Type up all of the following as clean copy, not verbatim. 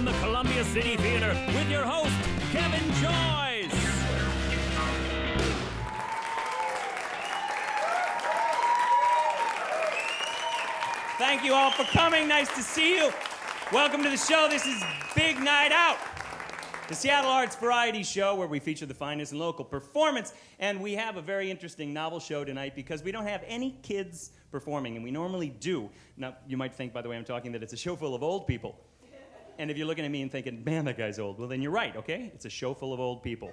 the Columbia City Theater with your host, Kevin Joyce. Thank you all for coming. Nice to see you. Welcome to the show. This is Big Night Out, the Seattle Arts Variety Show where we feature the finest in local performance. And we have a very interesting novel show tonight because we don't have any kids performing, and we normally do. Now, you might think, by the way I'm talking, that it's a show full of old people. And if you're looking at me and thinking, man, that guy's old, well, then you're right, okay? It's a show full of old people.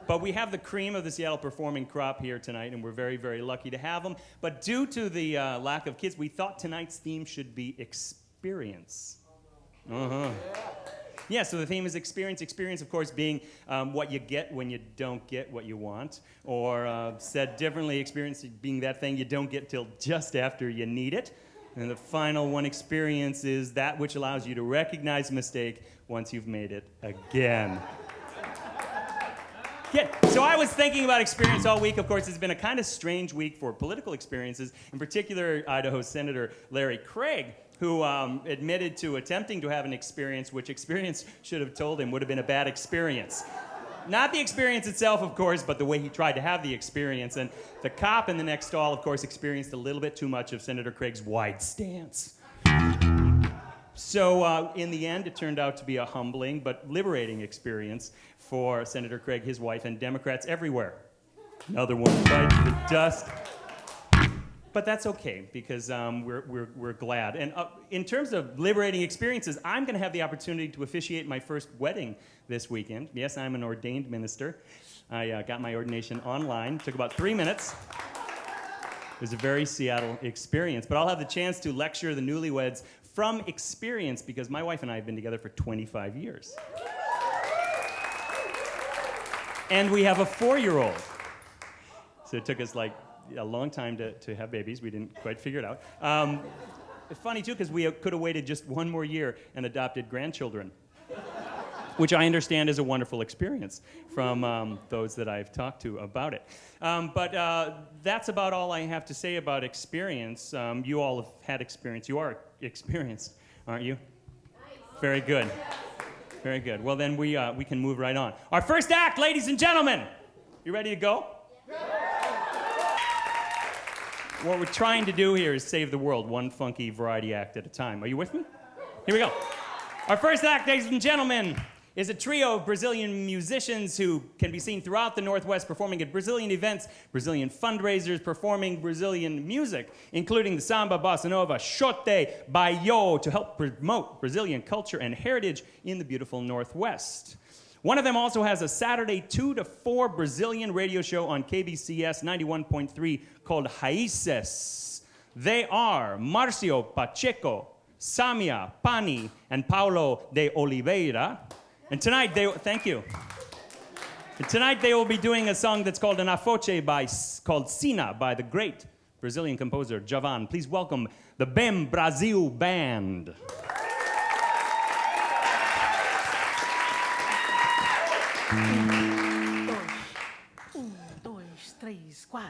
But we have the cream of the Seattle performing crop here tonight, and we're very, very lucky to have them. But due to the lack of kids, we thought tonight's theme should be experience. Yeah, so the theme is experience. Experience, of course, being what you get when you don't get what you want. Or said differently, experience being that thing you don't get till just after you need it. And the final one, experience, is that which allows you to recognize a mistake once you've made it again. Yeah, so I was thinking about experience all week. Of course, it's been a kind of strange week for political experiences, in particular Idaho Senator Larry Craig, who admitted to attempting to have an experience which experience should have told him would have been a bad experience. Not the experience itself, of course, but the way he tried to have the experience. And the cop in the next stall, of course, experienced a little bit too much of Senator Craig's wide stance. So in the end, it turned out to be a humbling but liberating experience for Senator Craig, his wife, and Democrats everywhere. Another one bites the dust. But that's okay, because we're glad. And in terms of liberating experiences, I'm going to have the opportunity to officiate my first wedding this weekend. Yes, I'm an ordained minister. I got my ordination online. It took about 3 minutes. It was a very Seattle experience. But I'll have the chance to lecture the newlyweds from experience, because my wife and I have been together for 25 years. And we have a 4-year-old. So it took us like a long time to have babies. We didn't quite figure it out. It's funny, too, because we could have waited just one more year and adopted grandchildren, which I understand is a wonderful experience from those that I've talked to about it. But that's about all I have to say about experience. You all have had experience. You are experienced, aren't you? Nice. Very good. Very good. Well, then we can move right on. Our first act, ladies and gentlemen. You ready to go? Yeah. What we're trying to do here is save the world, one funky variety act at a time. Are you with me? Here we go. Our first act, ladies and gentlemen, is a trio of Brazilian musicians who can be seen throughout the Northwest performing at Brazilian events, Brazilian fundraisers, performing Brazilian music, including the samba, bossa nova, xote, baio, to help promote Brazilian culture and heritage in the beautiful Northwest. One of them also has a Saturday 2 to 4 Brazilian radio show on KBCS 91.3 called Raíces. They are Marcio Pacheco, Samia Pani, and Paulo de Oliveira. And tonight thank you. And tonight they will be doing a song that's called an afoche called Sina by the great Brazilian composer Javan. Please welcome the Bem Brasil Band. 1, 2, 3, 4.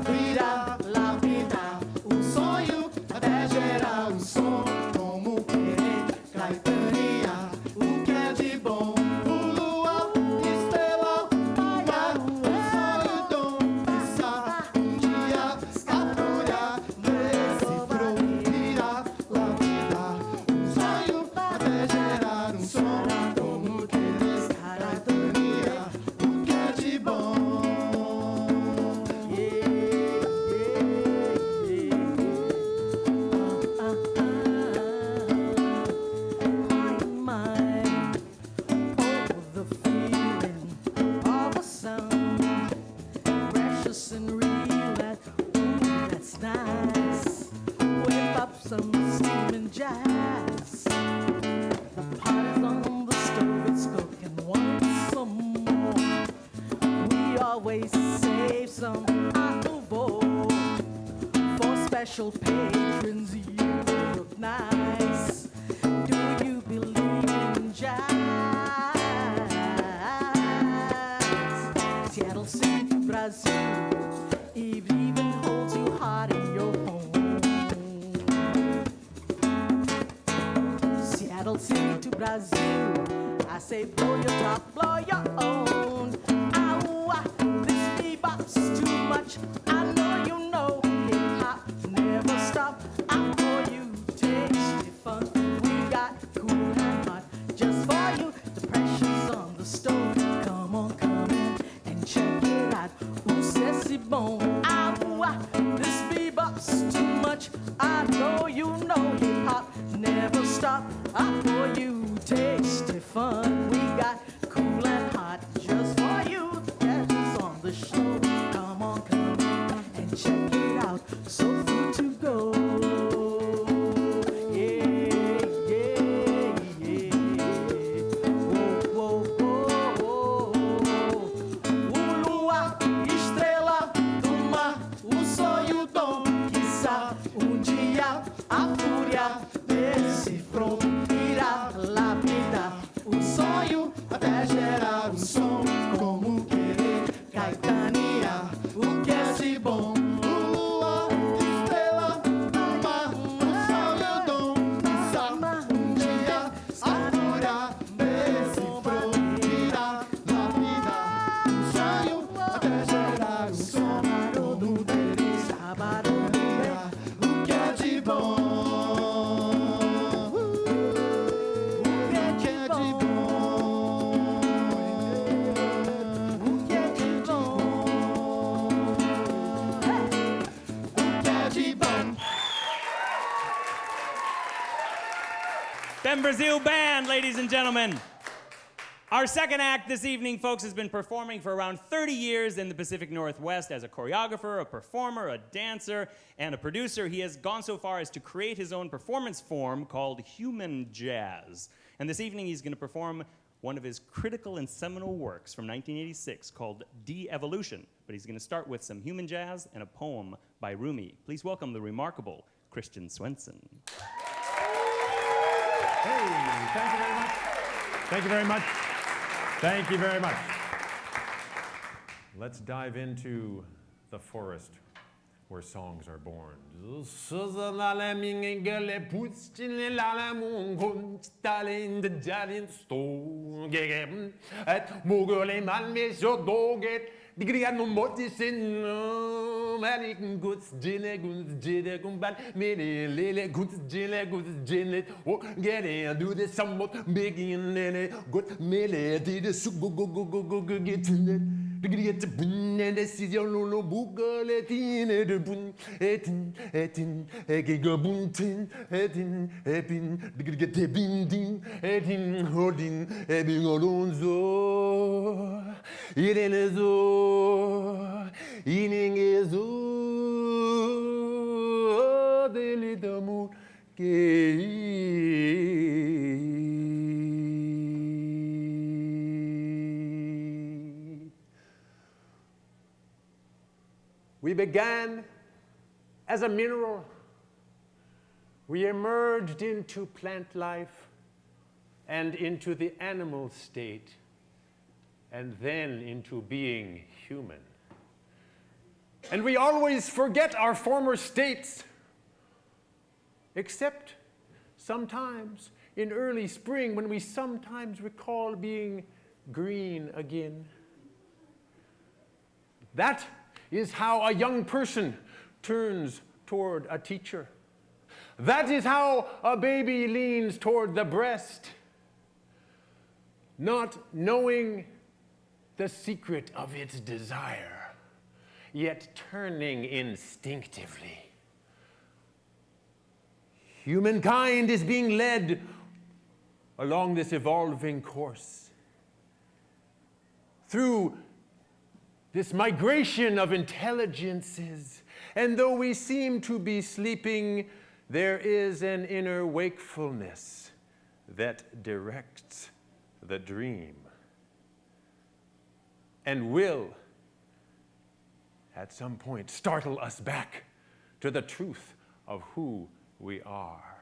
Virá lapidar um sonho até gerar um som como special patrons, you look nice. Do you believe in jazz? Seattle City to Brazil, even holds you hot in your home. Seattle City to Brazil, I say blow your top, blow your own. Ow, this bebop's too much. I know you know hip-hop never stop. I'm for you, tasty fun. We got cool and hot just for you. The pressure's on the stove. Come on, come in and check it out. Ooh, sassy bone. Ow, this bebop's too much. I know you know hip-hop never stop. I'm for you, tasty fun. We got cool and hot just for you. The pressure's on the show. Come on, come in and check it out. So food to go. Yeah, yeah, yeah. Whoa, whoa, whoa. Lua, estrela do mar, o sonho dom, quiçá dia a fúria desse front irá lapidar o sonho até gerar um som como querer caetania, o que é de bom. Lua, estrela do mar, o sonho dom, quiçá dia a fúria desse front irá lapidar o sonho até gerar um som como querer caetania, o que é de bom. Them Brazil Band, ladies and gentlemen. Our second act this evening, folks, has been performing for around 30 years in the Pacific Northwest as a choreographer, a performer, a dancer, and a producer. He has gone so far as to create his own performance form called human jazz. And this evening he's going to perform one of his critical and seminal works from 1986 called De-Evolution. But he's going to start with some human jazz and a poem by Rumi. Please welcome the remarkable Christian Swenson. Hey, thank you very much. Thank you very much. Thank you very much. Let's dive into the forest where songs are born. We began as a mineral. We emerged into plant life and into the animal state, and then into being human. And we always forget our former states, except sometimes in early spring when we sometimes recall being green again. That is how a young person turns toward a teacher. That is how a baby leans toward the breast, not knowing the secret of its desire, yet turning instinctively. Humankind is being led along this evolving course through this migration of intelligences. And though we seem to be sleeping, there is an inner wakefulness that directs the dream and will, at some point, startle us back to the truth of who we are.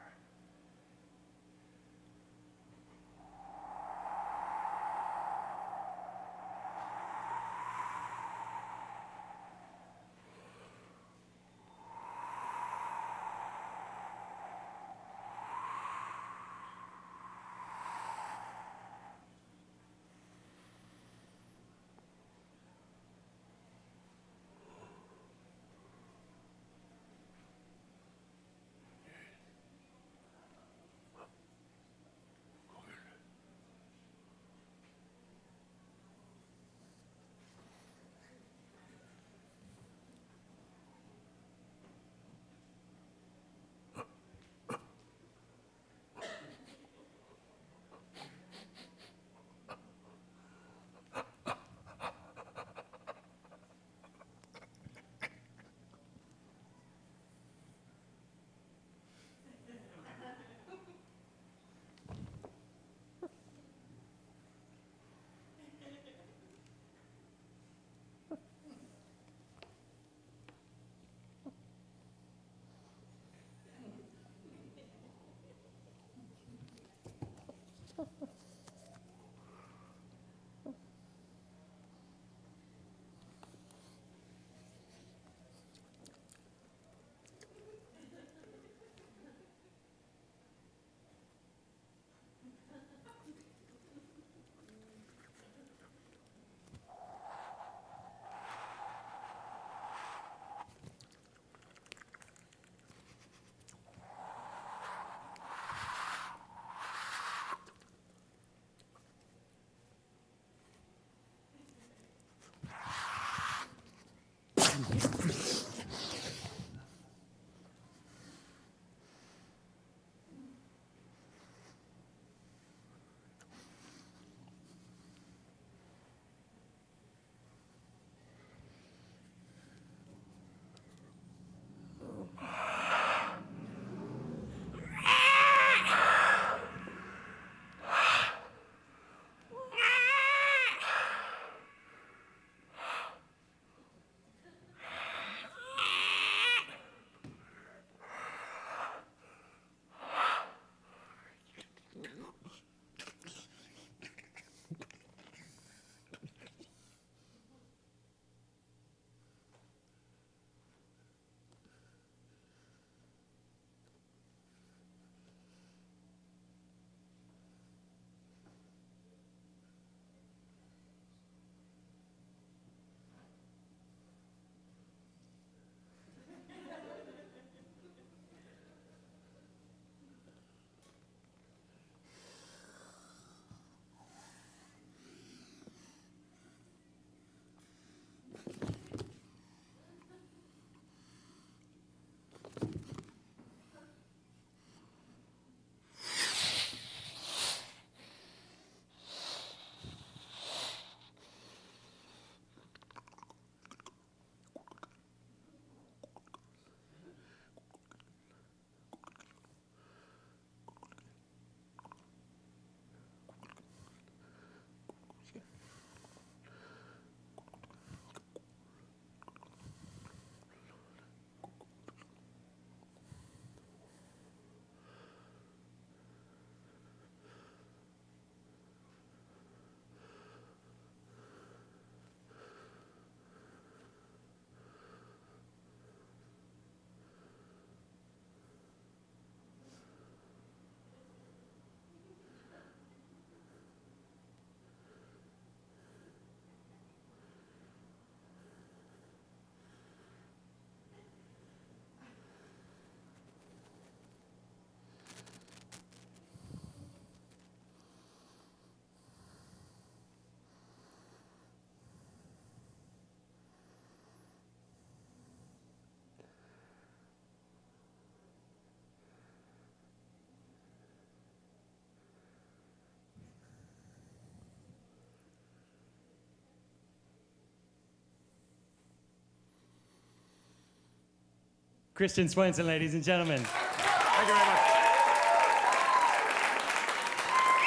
Christian Swenson, ladies and gentlemen. Thank you very much.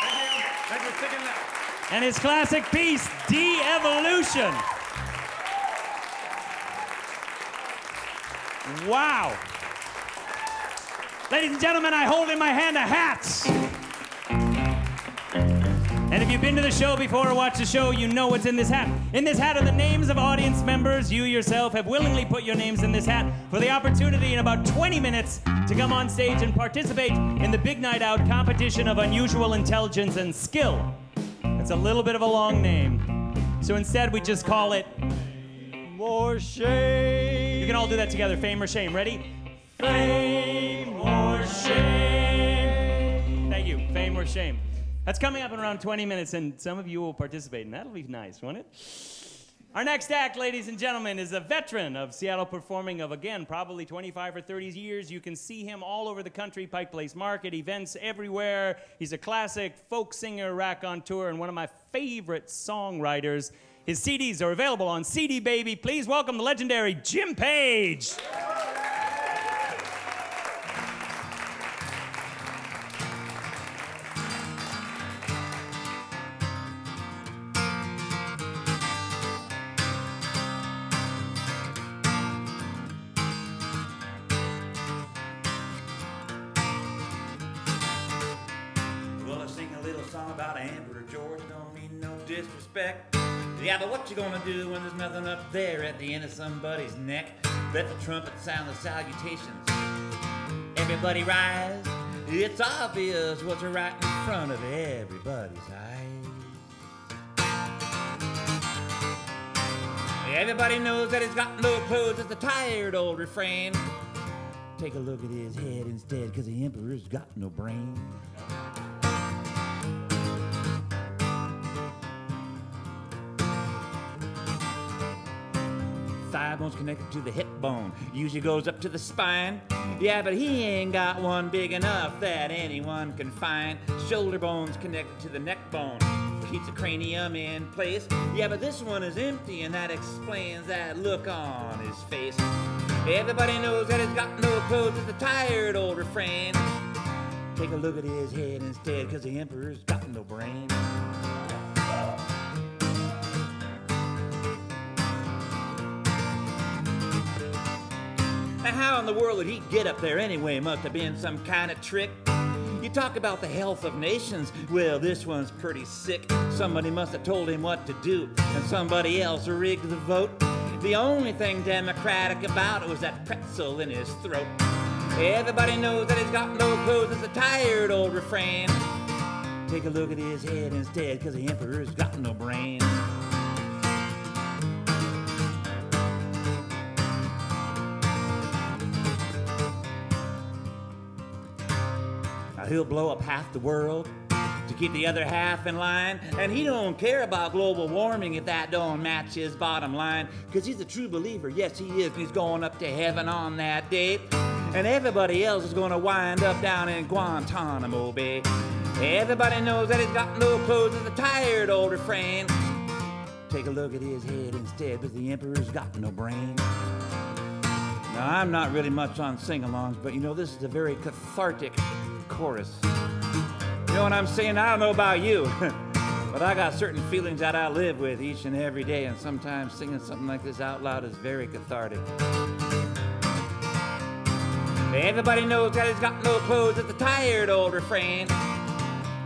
Thank you. Thanks for sticking that. And his classic piece, De-Evolution. Wow. Ladies and gentlemen, I hold in my hand a hat. And if you've been to the show before or watched the show, you know what's in this hat. In this hat are the names of audience members. You yourself have willingly put your names in this hat for the opportunity in about 20 minutes to come on stage and participate in the Big Night Out competition of unusual intelligence and skill. It's a little bit of a long name. So instead, we just call it More Shame. You can all do that together. Fame or shame. Ready? Fame or shame. Thank you. Fame or shame. That's coming up in around 20 minutes, and some of you will participate, and that'll be nice, won't it? Our next act, ladies and gentlemen, is a veteran of Seattle performing of, again, probably 25 or 30 years. You can see him all over the country, Pike Place Market, events everywhere. He's a classic folk singer, raconteur, and one of my favorite songwriters. His CDs are available on CD Baby. Please welcome the legendary Jim Page. About Emperor George, don't mean no disrespect. Yeah, but what you gonna do when there's nothing up there at the end of somebody's neck? Let the trumpet sound the salutations. Everybody rise. It's obvious what's right in front of everybody's eyes. Everybody knows that he's got no clothes. It's a tired old refrain. Take a look at his head instead, 'cause the emperor's got no brain. Thigh bone's connected to the hip bone, usually goes up to the spine. Yeah, but he ain't got one big enough that anyone can find. Shoulder bone's connected to the neck bone, keeps the cranium in place. Yeah, but this one is empty, and that explains that look on his face. Everybody knows that he's got no clothes. It's a tired old refrain. Take a look at his head instead, 'cause the emperor's got no brain. Now, how in the world did he get up there anyway? Must have been some kind of trick. You talk about the health of nations. Well, this one's pretty sick. Somebody must have told him what to do, and somebody else rigged the vote. The only thing democratic about it was that pretzel in his throat. Everybody knows that he's got no clothes. It's a tired old refrain. Take a look at his head instead, 'cause the emperor's got no brain. He'll blow up half the world to keep the other half in line. And he don't care about global warming if that don't match his bottom line. 'Cause he's a true believer, yes he is, and he's going up to heaven on that day. And everybody else is gonna wind up down in Guantanamo Bay. Everybody knows that he's got no clothes. It's a tired old refrain. Take a look at his head instead, 'cause the emperor's got no brain. Now, I'm not really much on sing-alongs, but you know, this is a very cathartic chorus. You know what I'm saying? I don't know about you, but I got certain feelings that I live with each and every day, and sometimes singing something like this out loud is very cathartic. Everybody knows that he's got no clothes. It's a tired old refrain.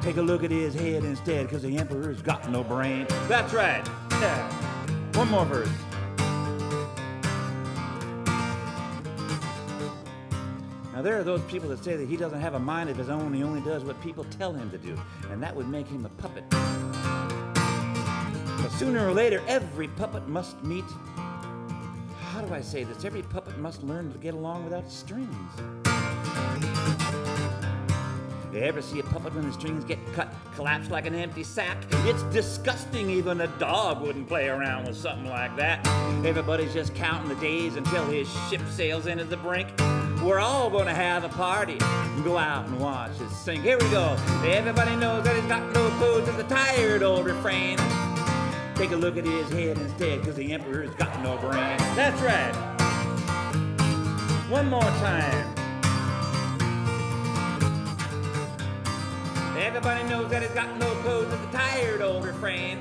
Take a look at his head instead, 'cause the emperor's got no brain. That's right. Yeah. One more verse. Now, there are those people that say that he doesn't have a mind of his own, he only does what people tell him to do, and that would make him a puppet. But sooner or later, every puppet must meet, how do I say this? Every puppet must learn to get along without strings. You ever see a puppet when the strings get cut, collapse like an empty sack? It's disgusting. Even a dog wouldn't play around with something like that. Everybody's just counting the days until his ship sails into the brink. We're all gonna have a party and go out and watch us sing. Here we go. Everybody knows that he's got no clothes. It's a tired old refrain. Take a look at his head instead, 'cause the emperor's got no brain. That's right. One more time. Everybody knows that he's got no clothes. It's a tired old refrain.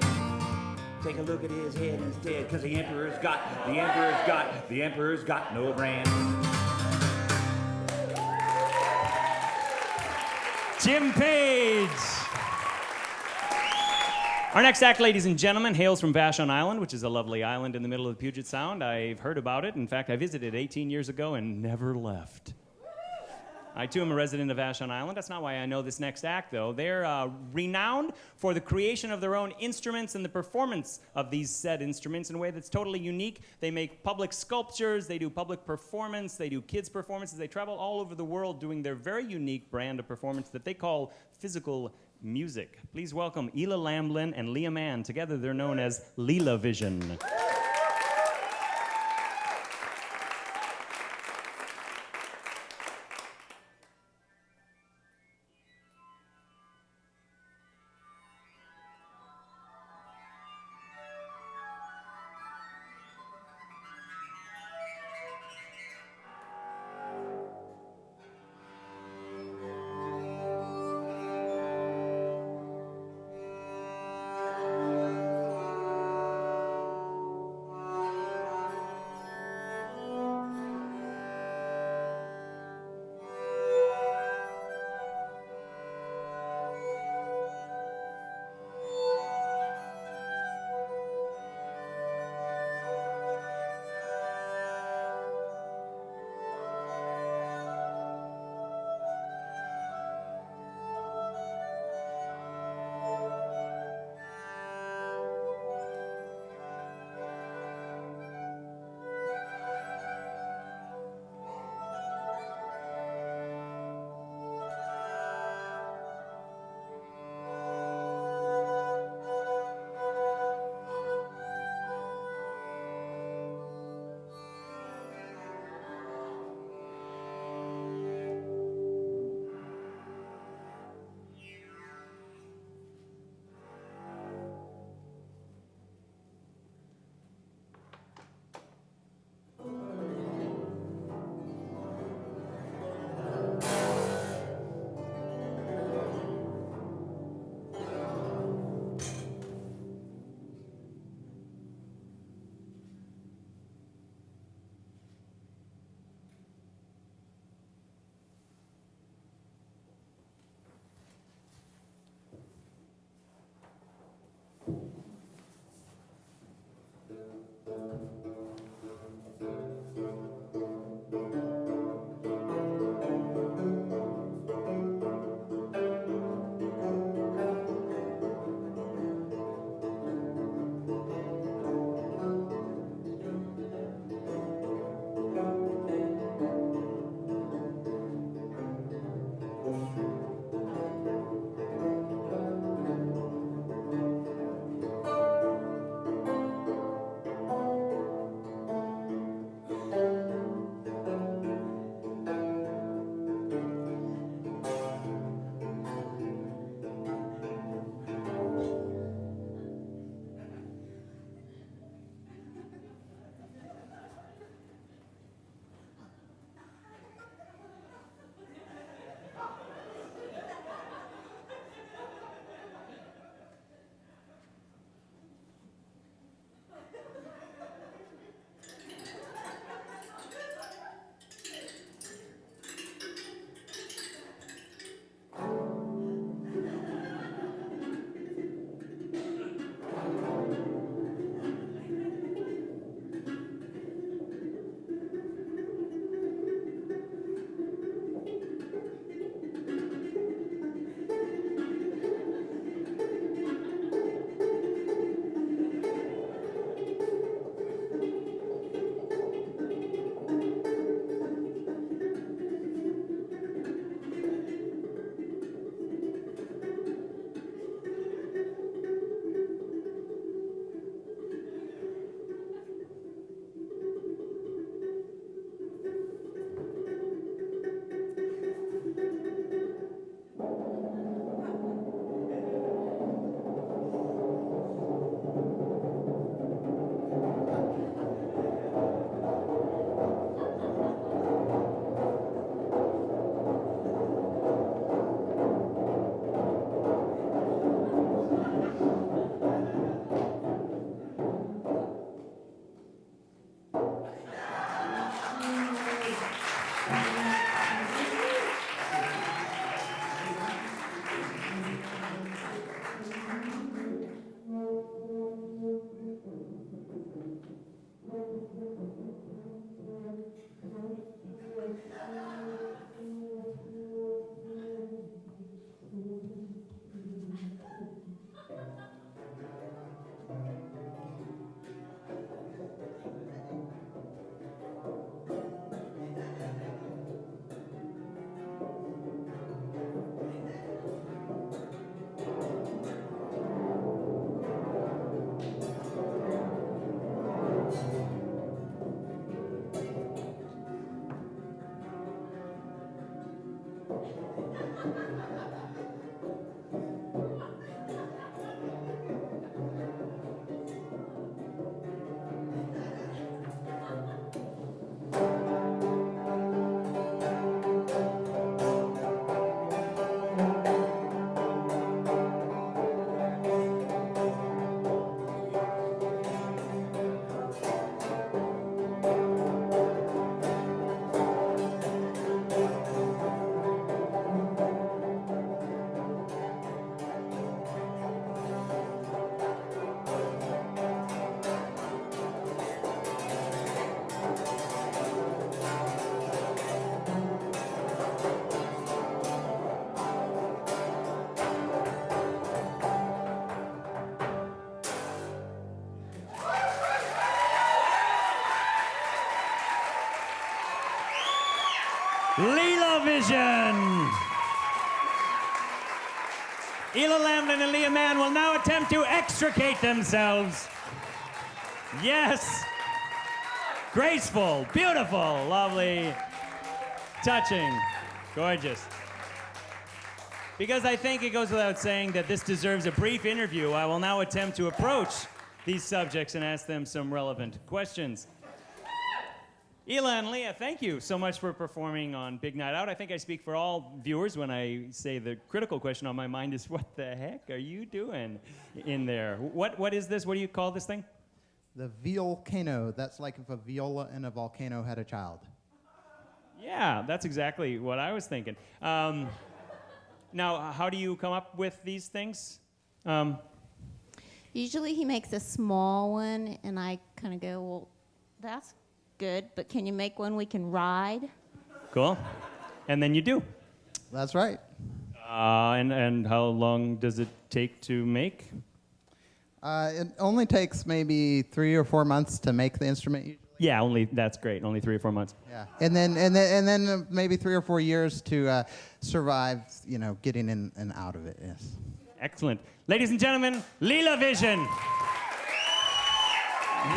Take a look at his head instead, 'cause the emperor's got no brain. Jim Page. Our next act, ladies and gentlemen, hails from Vashon Island, which is a lovely island in the middle of the Puget Sound. I've heard about it. In fact, I visited 18 years ago and never left. I, too, am a resident of Vashon Island. That's not why I know this next act, though. They're renowned for the creation of their own instruments and the performance of these said instruments in a way that's totally unique. They make public sculptures, they do public performance, they do kids' performances. They travel all over the world doing their very unique brand of performance that they call physical music. Please welcome Ela Lamblin and Leah Mann. Together, they're known as Lelavision. Lelavision. Ela Lamlin and Leah Mann will now attempt to extricate themselves. Yes. Graceful, beautiful, lovely, touching, gorgeous. Because I think it goes without saying that this deserves a brief interview, I will now attempt to approach these subjects and ask them some relevant questions. Ela and Leah, thank you so much for performing on Big Night Out. I think I speak for all viewers when I say the critical question on my mind is, what the heck are you doing in there? What is this? What do you call this thing? The volcano. That's like if a viola and a volcano had a child. Yeah, that's exactly what I was thinking. Now, how do you come up with these things? Usually he makes a small one, and I kind of go, well, that's good, but can you make one we can ride? Cool. And then you do. That's right. And how long does it take to make? It only takes maybe 3 or 4 months to make the instrument usually. Yeah, that's great. Only 3 or 4 months. Yeah, and then maybe 3 or 4 years to survive, getting in and out of it. Yes. Excellent. Ladies and gentlemen, Lelavision.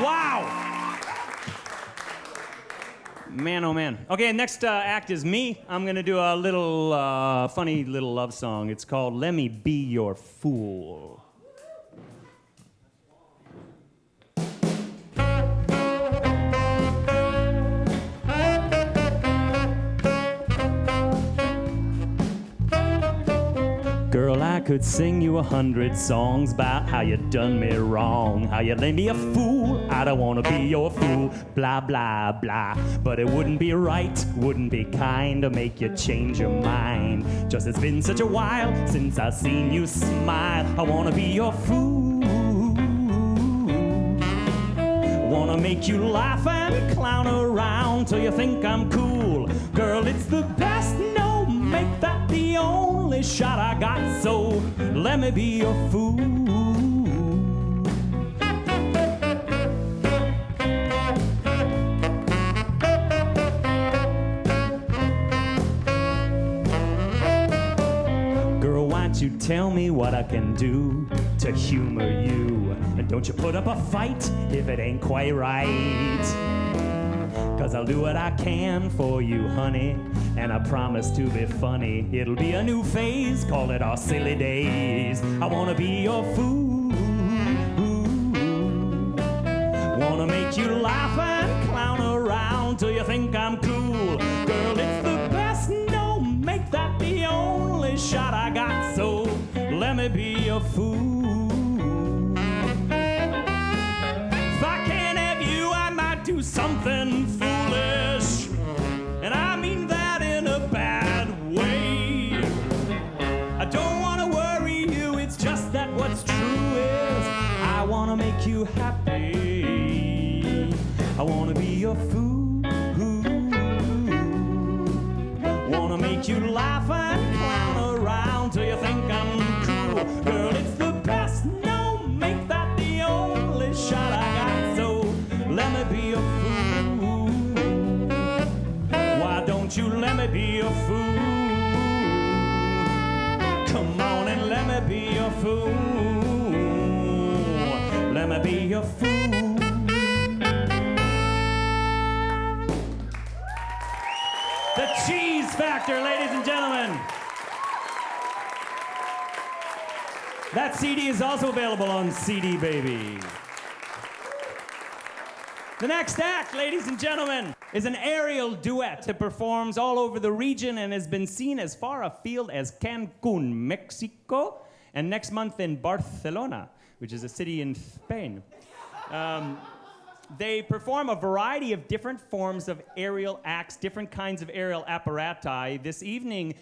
Wow. Man, oh man. Okay, next act is me. I'm going to do a little funny little love song. It's called Let Me Be Your Fool. Girl, I could sing you 100 songs about how you done me wrong, how you made me a fool. I don't wanna be your fool, blah, blah, blah. But it wouldn't be right, wouldn't be kind to make you change your mind. Just it's been such a while since I've seen you smile. I wanna be your fool. Wanna make you laugh and clown around till you think I'm cool. Girl, it's the best, no, make that the only shot I got, so let me be your fool. Girl, why don't you tell me what I can do to humor you? And don't you put up a fight if it ain't quite right. 'Cause I'll do what I can for you, honey, and I promise to be funny. It'll be a new phase, call it our silly days. I wanna be your fool. Wanna make you laugh and clown around till you think I'm cool. Girl, it's the best, no, make that the only shot I got, so let me be your fool. If I can't have you, I might do something foolish, and I mean that in a bad way. I don't want to worry you, it's just that what's true is I want to make you happy. I want to be your fool. Want to make you laugh and clown around till you think I'm cool. Girl, it's the best, no, make that the only shot I got, so let me be your fool. Why don't you let me be your fool? Come on and let me be your fool. Let me be your fool. The Cheese Factor, ladies and gentlemen. That CD is also available on CD Baby. The next act, ladies and gentlemen, is an aerial duet that performs all over the region and has been seen as far afield as Cancun, Mexico, and next month in Barcelona, which is a city in Spain. They perform a variety of different forms of aerial acts, different kinds of aerial apparati. This evening,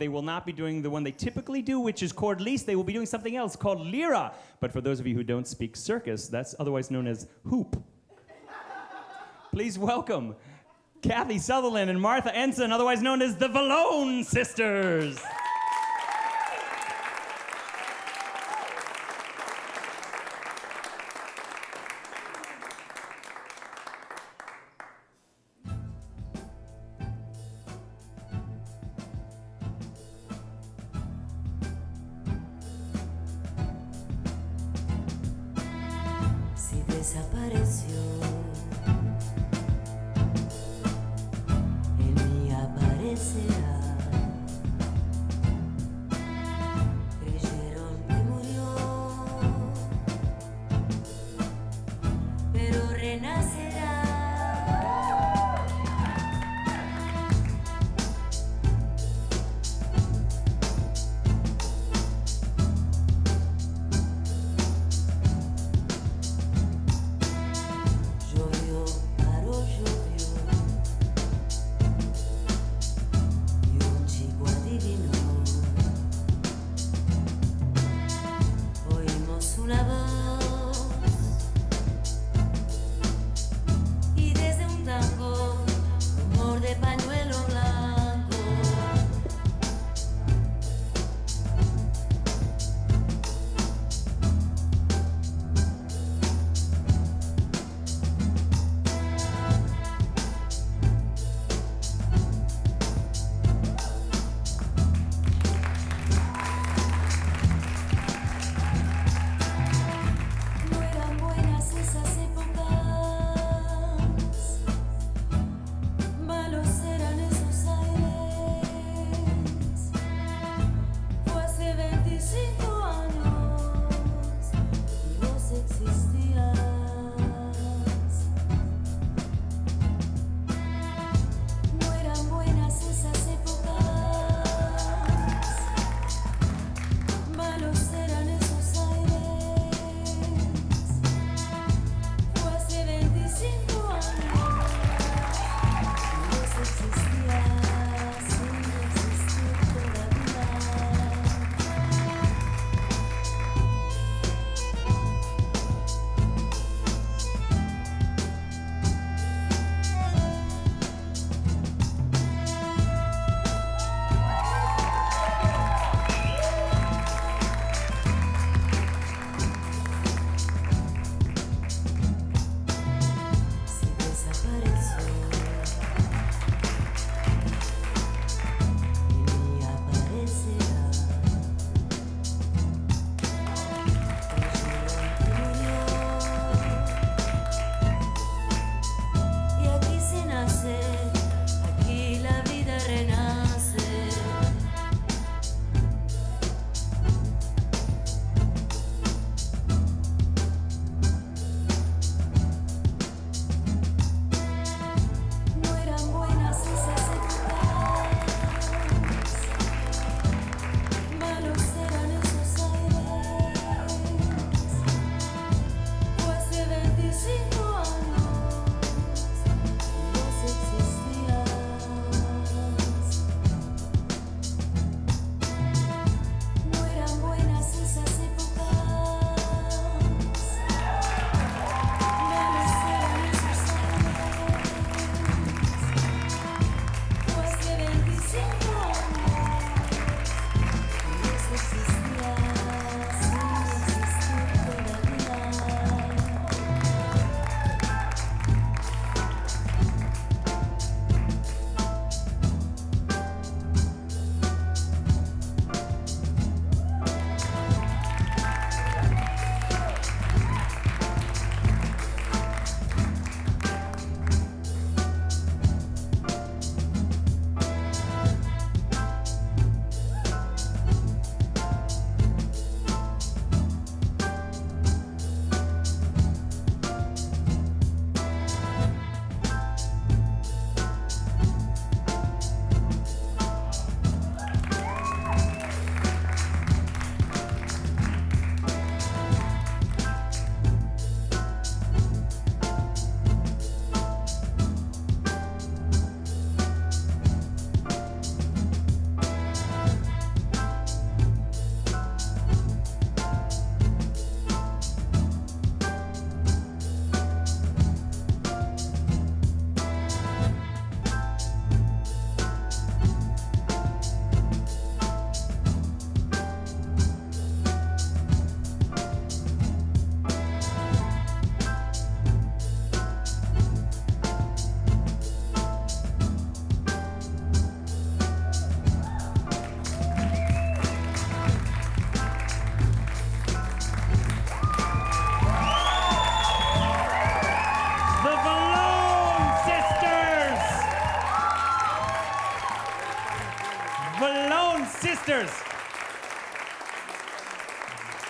they will not be doing the one they typically do, which is cordlisse. They will be doing something else called lira. But for those of you who don't speak circus, that's otherwise known as hoop. Please welcome Kathy Sutherland and Martha Ensign, otherwise known as the Valone Sisters. desapareció. En mí aparecerá. Creyeron que murió, pero renacerá.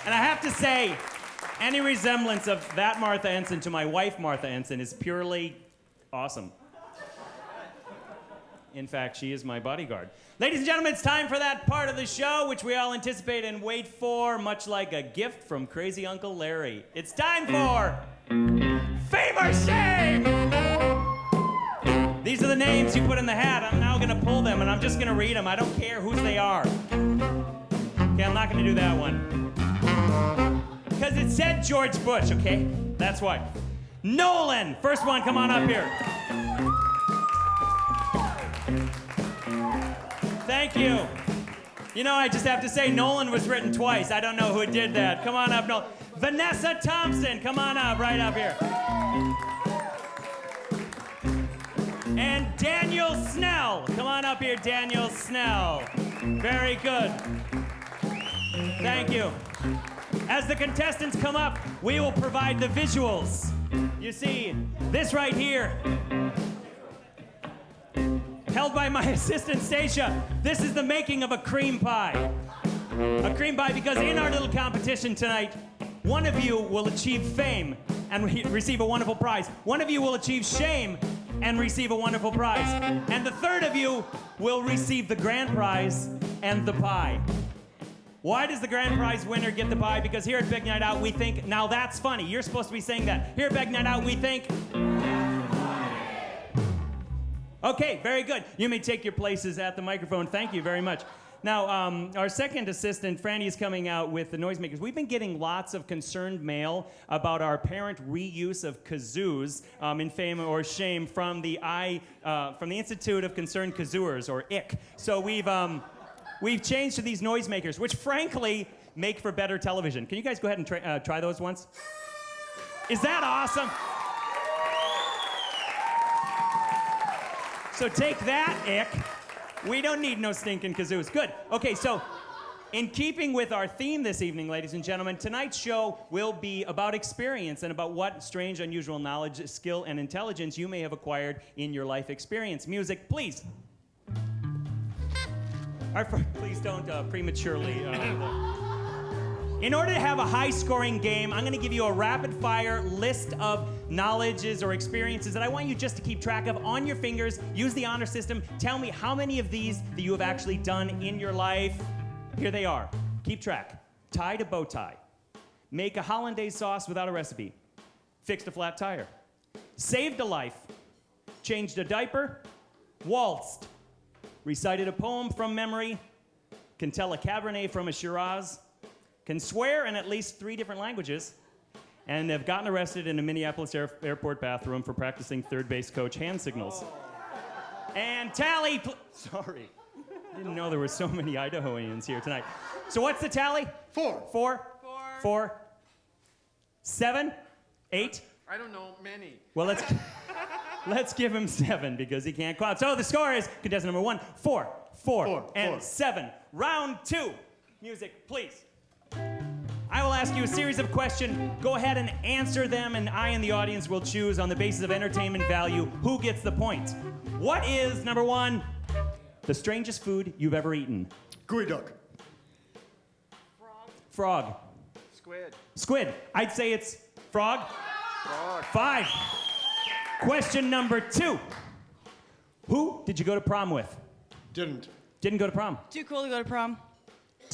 And I have to say, any resemblance of that Martha Ensign to my wife, Martha Ensign, is purely awesome. In fact, she is my bodyguard. Ladies and gentlemen, it's time for that part of the show which we all anticipate and wait for, much like a gift from Crazy Uncle Larry. It's time for Fame or Shame! These are the names you put in the hat. I'm now gonna pull them and I'm just gonna read them. I don't care whose they are. Okay, I'm not gonna do that one. Because it said George Bush, okay? That's why. Nolan, first one, come on up here. Thank you. You know, I just have to say, Nolan was written twice. I don't know who did that. Come on up, Nolan. Vanessa Thompson, come on up, right up here. And Daniel Snell. Come on up here, Daniel Snell. Very good. Thank you. As the contestants come up, we will provide the visuals. You see, this right here, held by my assistant, Stacia, this is the making of a cream pie. A cream pie because in our little competition tonight, one of you will achieve fame and receive a wonderful prize. One of you will achieve shame and receive a wonderful prize. And the third of you will receive the grand prize and the pie. Why does the grand prize winner get the pie? Because here at Big Night Out, we think, now that's funny. You're supposed to be saying that. Here at Big Night Out, we think. Okay, very good. You may take your places at the microphone. Thank you very much. Now, our second assistant, Franny, is coming out with the noisemakers. We've been getting lots of concerned mail about our apparent reuse of kazoos in Fame or Shame from the Institute of Concerned Kazooers, or IC. So we've changed to these noisemakers, which frankly make for better television. Can you guys go ahead and try those once? Is that awesome? So take that, Ick. We don't need no stinking kazoos. Good. Okay, so in keeping with our theme this evening, ladies and gentlemen, tonight's show will be about experience and about what strange, unusual knowledge, skill, and intelligence you may have acquired in your life experience. Music, please. Please don't prematurely. In order to have a high-scoring game, I'm going to give you a rapid-fire list of knowledges or experiences that I want you just to keep track of on your fingers. Use the honor system. Tell me how many of these that you have actually done in your life. Here they are. Keep track. Tied a bow tie. Make a hollandaise sauce without a recipe. Fixed a flat tire. Saved a life. Changed a diaper. Waltzed. Recited a poem from memory. Can tell a Cabernet from a Shiraz. Can swear in at least 3 different languages, and have gotten arrested in a Minneapolis airport bathroom for practicing third base coach hand signals. And tally, sorry. Didn't know there were so many Idahoans here tonight. So what's the tally? 4. 4. 7? 8? I don't know, many. Well, let's give him 7 because he can't count. So the score is contestant number 1, 4, 7. Round 2. Music, please. I will ask you a series of questions. Go ahead and answer them, and I and the audience will choose on the basis of entertainment value who gets the point. What is, number 1, the strangest food you've ever eaten? Gooey duck. Frog. Squid. I'd say it's frog. 5. Question number 2. Who did you go to prom with? Didn't go to prom. Too cool to go to prom.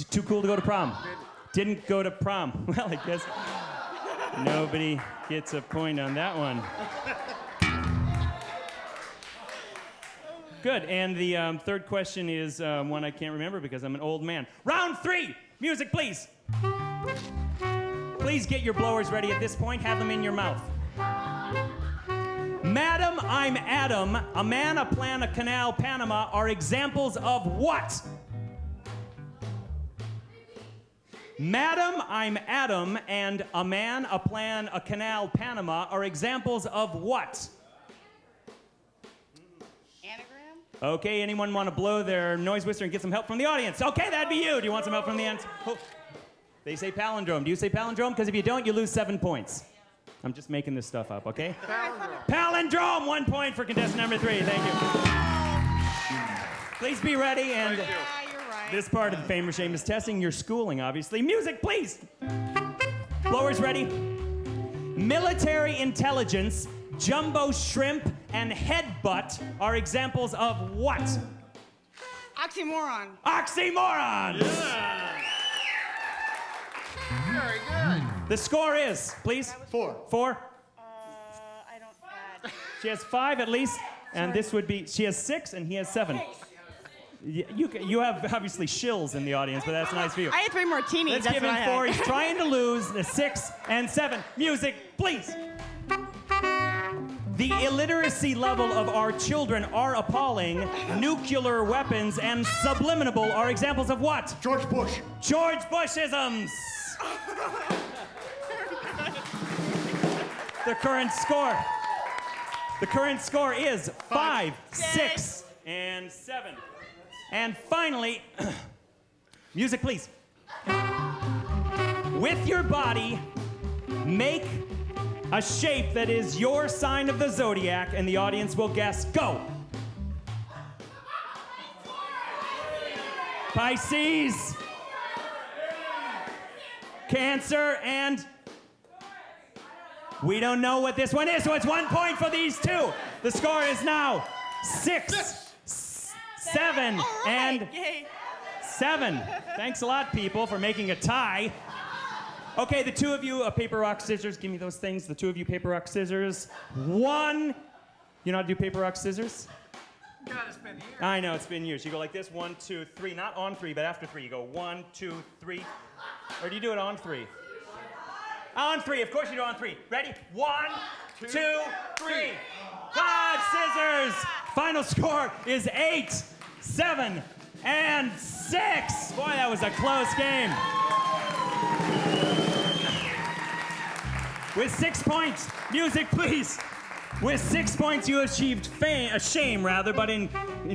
Too cool to go to prom. Didn't go to prom. Well, I guess nobody gets a point on that one. Good, and the third question is one I can't remember because I'm an old man. Round 3, music, please. Please get your blowers ready at this point. Have them in your mouth. Madam, I'm Adam. A man, a plan, a canal, Panama are examples of what? Madam, I'm Adam, and a man, a plan, a canal, Panama are examples of what? Anagram? Okay, anyone want to blow their noise whistle and get some help from the audience? Okay, that'd be you. Do you want some help from the audience? Oh. They say palindrome. Do you say palindrome? Because if you don't, you lose 7 points. I'm just making this stuff up, okay? Palindrome! 1 point for contestant number 3. Thank you. Please be ready and... Yeah, you're right. This part of the Fame or Shame is testing your schooling, obviously. Music, please. Blowers ready? Military intelligence, jumbo shrimp, and headbutt are examples of what? Oxymoron. Oxymorons! Very good. The score is, please. 4. 4. I don't add. She has 5 at least, and this would be, she has 6 and he has 7. You have obviously shills in the audience, but that's nice for you. I had 3 martinis. Let's That's give what him I 4. had. He's trying to lose. 6 and 7. Music, please. The illiteracy level of our children are appalling. Nuclear weapons and subliminal are examples of what? George Bush. George Bushisms. The current score. The current score is 5, 6, and 7. And finally, music, please. With your body, make a shape that is your sign of the zodiac, and the audience will guess. Go. Pisces, Cancer, and we don't know what this one is, so it's 1 point for these two. The score is now 6, 7, and Yay. 7. Thanks a lot, people, for making a tie. Okay, the two of you, paper, rock, scissors. Give me those things. The two of you, paper, rock, scissors. 1. You know how to do paper, rock, scissors? God, it's been years. I know, it's been years. You go like this, 1, 2, 3. Not on 3, but after 3. You go 1, 2, 3. Or do you do it on 3? On 3, of course you do it on 3. Ready? 1, 2, 3. God, scissors! Final score is 8, 7, and 6. Boy, that was a close game. With 6 points, music please. With 6 points, you achieved shame, but in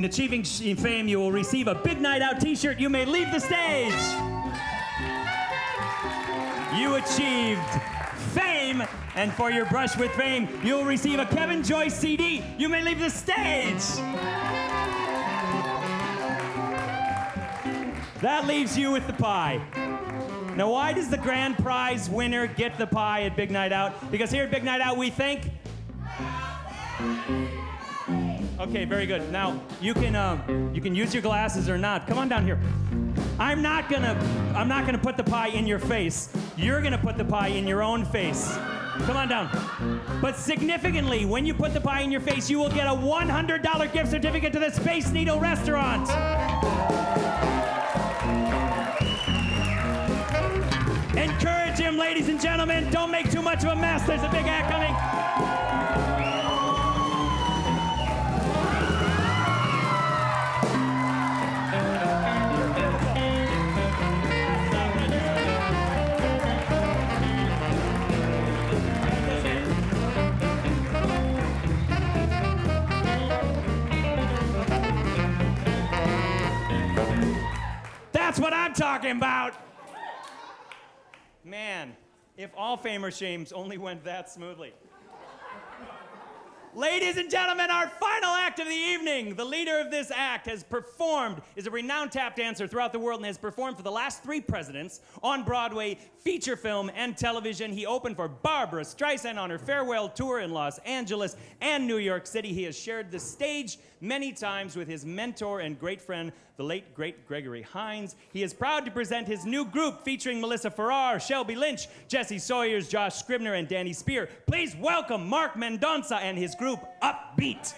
achieving fame, you will receive a Big Night Out t-shirt. You may leave the stage. You achieved fame, and for your brush with fame, you'll receive a Kevin Joyce CD. You may leave the stage. That leaves you with the pie. Now, why does the grand prize winner get the pie at Big Night Out? Because here at Big Night Out, we think... Okay, very good. Now, you can use your glasses or not. Come on down here. I'm not gonna put the pie in your face. You're gonna put the pie in your own face. Come on down. But significantly, when you put the pie in your face, you will get a $100 gift certificate to the Space Needle restaurant. Encourage him, ladies and gentlemen. Don't make too much of a mess. There's a big act coming. That's what I'm talking about. Man, if all fame or shames only went that smoothly. Ladies and gentlemen, our final act of the evening. The leader of this act is a renowned tap dancer throughout the world and has performed for the last 3 presidents on Broadway, feature film, and television. He opened for Barbra Streisand on her farewell tour in Los Angeles and New York City. He has shared the stage many times with his mentor and great friend, the late, great Gregory Hines. He is proud to present his new group featuring Melissa Farrar, Shelby Lynch, Jesse Sawyers, Josh Scribner, and Danny Spear. Please welcome Mark Mendoncas and his group Upbeat.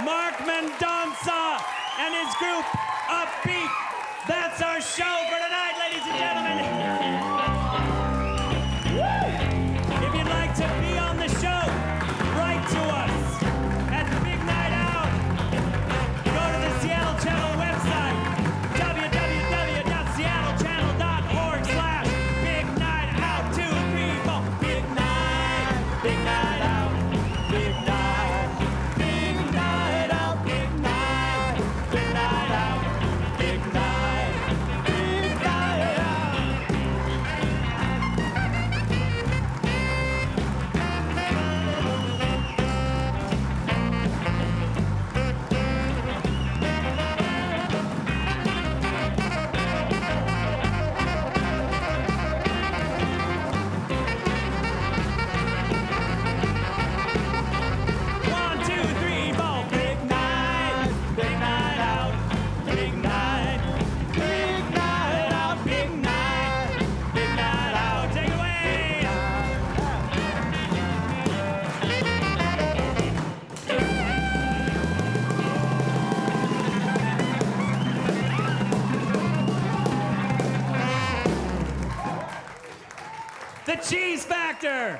Mark Mendoncas and his group Upbeat. That's our show for tonight, ladies and gentlemen. If you'd like to be on the show, write to us at Big Night Out. Go to the Seattle Channel website, www.seattlechannel.org/Big Night Out 234. Big night out, big night, big night out, big night out, big night out. One, two, three, four. Big night out, big night out, big night out. Take it away. The Cheese Factor.